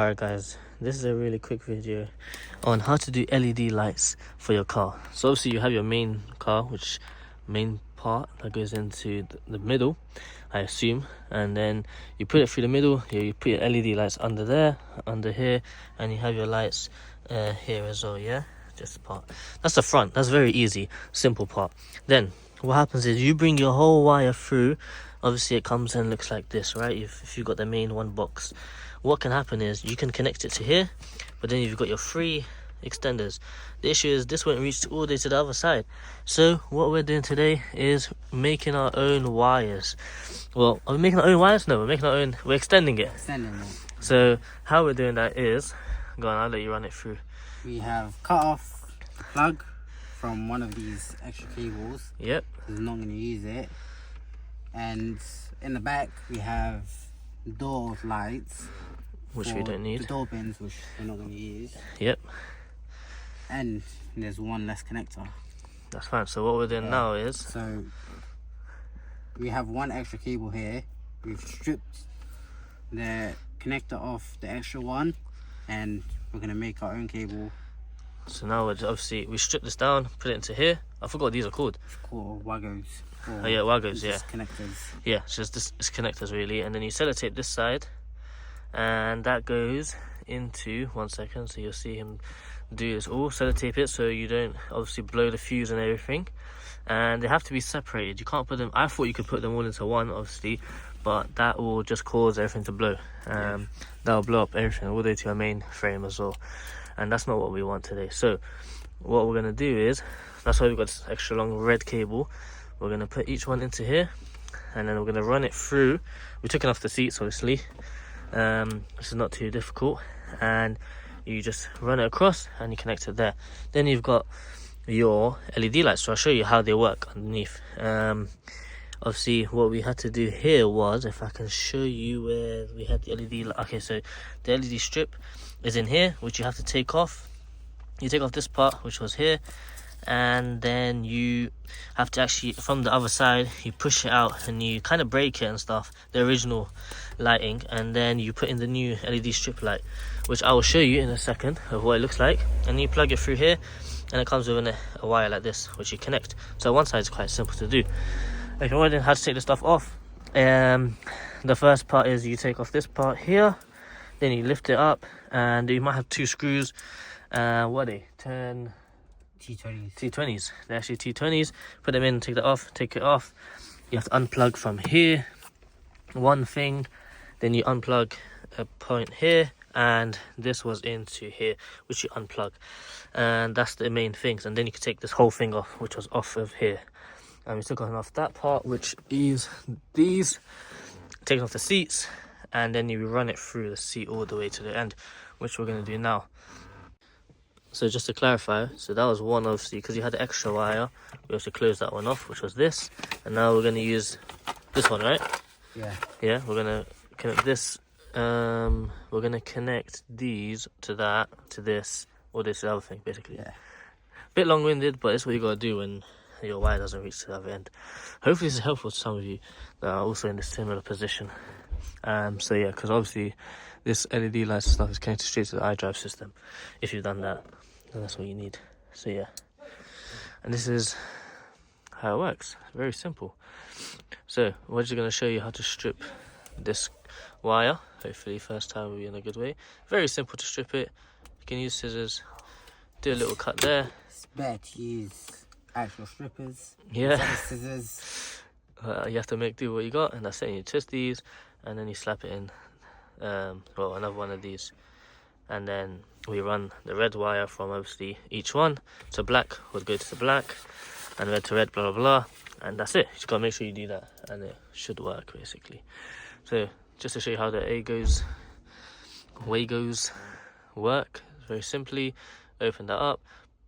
Alright guys, this is a really quick video on how to do LED lights for your car. So obviously you have your main car, which main part that goes into the middle, I assume, and then you put it through the middle. You put your LED lights under there, under here, and you have your lights here as well. Yeah, just the part. That's the front. That's very easy, simple part. Then what happens is you bring your whole wire through. Obviously it comes and looks like this, right? If you've got the main one box, what can happen is you can connect it to here, but then you've got your three extenders. The issue is this won't reach all the way to the other side. So what we're doing today is making our own wires. Well, are we making our own wires? No, we're extending it. So how we're doing that is, go on, I'll let you run it through. We have cut off plug from one of these extra cables. Yep. We're not going to use it. And in the back we have door lights, which we don't need. The door pins, which we're not going to use. Yep. And there's one less connector. That's fine. So what we're doing now is... So we have one extra cable here. We've stripped the connector off the extra one, and we're going to make our own cable. So now obviously we strip this down, put it into here. I forgot what these are called. It's called wagos. Oh yeah, wagos, yeah. Connectors. Yeah, it's just it's connectors really. And then you sellotape this side, and that goes into, 1 second, so you'll see him do this all. Sellotape it so you don't obviously blow the fuse and everything. And they have to be separated. You can't put them, I thought you could put them all into one obviously, but that will just cause everything to blow. That'll blow up everything all the way to your main frame as well, and that's not what we want today. So what we're going to do is, that's why we've got this extra long red cable. We're going to put each one into here, and then we're going to run it through. We're taking off the seats obviously. This is not too difficult, and you just run it across and you connect it there. Then you've got your LED lights, so I'll show you how they work underneath. Obviously what we had to do here was, if I can show you where we had the LED light. Okay, so the LED strip is in here, which you have to take off. You take off this part, which was here, and then you have to actually, from the other side, you push it out and you kind of break it and stuff, the original lighting, and then you put in the new LED strip light, which I will show you in a second of what it looks like. And you plug it through here, and it comes with a wire like this, which you connect. So one side is quite simple to do. If you're wondering how to take the stuff off, the first part is you take off this part here, then you lift it up, and you might have two screws. What are they? T20s. They're actually T20s. Put them in, take that off, take it off. You have to unplug from here, one thing, then you unplug a point here, and this was into here, which you unplug, and that's the main things. And then you can take this whole thing off, which was off of here, and we took off that part, which is these, taking off the seats, and then you run it through the seat all the way to the end, which we're going to do now. So just to clarify, so that was one, obviously, because you had the extra wire, we have to close that one off, which was this. And now we're going to use this one, right? Yeah, we're going to connect this. We're going to connect these to that, to this, or this to the other thing, basically. Yeah. Bit long-winded, but it's what you got to do when your wire doesn't reach to the other end. Hopefully this is helpful to some of you that are also in a similar position. So yeah, because obviously this LED light stuff is connected straight to the iDrive system. If you've done that, then that's what you need. So yeah, and this is how it works. Very simple. So we're just going to show you how to strip this wire. Hopefully first time will be in a good way. Very simple to strip it. You can use scissors, do a little cut there. It's better to use actual strippers. Yeah. Scissors. You have to make do what you got, and that's it. You twist these, and then you slap it in. Well, another one of these, and then we run the red wire from obviously each one. So black would go to the black, and red to red, blah blah blah, and that's it. You just gotta make sure you do that, and it should work basically. So just to show you how the wagos work, very simply, open that up,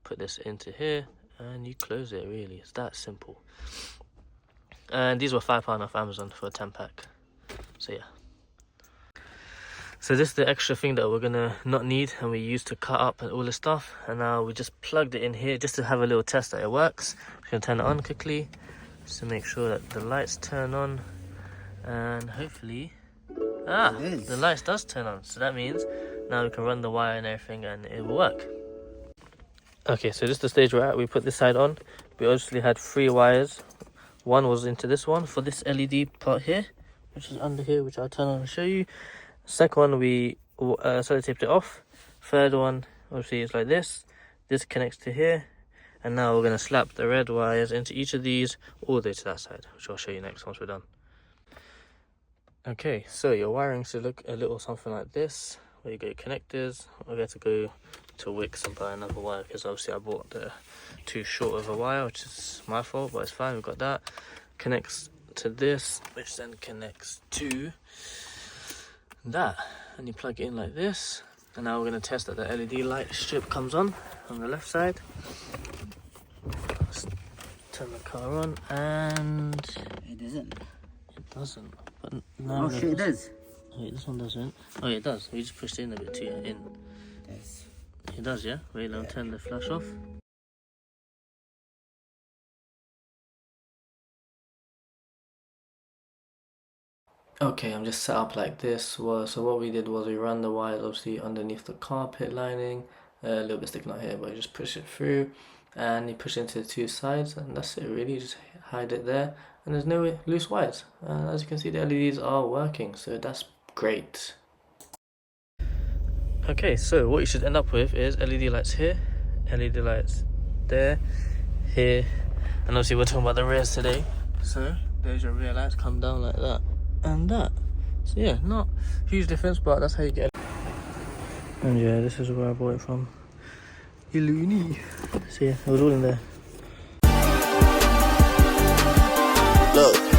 put this into here, and you close it. Really, it's that simple. And these were £5 off Amazon for a 10-pack. So yeah. So this is the extra thing that we're gonna not need, and we used to cut up and all this stuff. And now we just plugged it in here just to have a little test that it works. We're gonna turn it on quickly, just to make sure that the lights turn on, and hopefully, the lights does turn on. So that means Now we can run the wire and everything and it will work. Okay, so this is the stage we're at. We put this side on. We obviously had 3 wires. One was into this one for this LED part here, which is under here, which I'll turn on and show you. Second one, we sellotaped it off. Third one, obviously, is like this. This connects to here. And now we're going to slap the red wires into each of these all the way to that side, which I'll show you next once we're done. Okay, so your wiring should look a little something like this. Where you go connectors. We're going to go to Wix and buy another wire because obviously I bought the too short of a wire, which is my fault, but it's fine. We've got that. Connects to this, which then connects to that, and you plug it in like this. And now we're going to test that the LED light strip comes on the left side. Let's turn the car on, and It isn't. it doesn't. But no, Oh shit, it does. Wait, this one doesn't. Oh, yeah, it does. We just pushed it in a bit too in. Yes. It does, yeah? Wait, I'll turn the flash off. Okay, I'm just set up like this. So what we did was we ran the wires obviously underneath the carpet lining, a little bit sticking out here, but you just push it through and you push it into the 2 sides, and that's it really. You just hide it there and there's no loose wires. And as you can see, the LEDs are working, so that's great. Okay, so what you should end up with is LED lights here, LED lights there, here, and obviously we're talking about the rears today. So there's your rear lights, come down like that and that. So yeah, not huge difference, but that's how you get it. And yeah, this is where I bought it from. Illuni. So yeah, it was all in there. Look.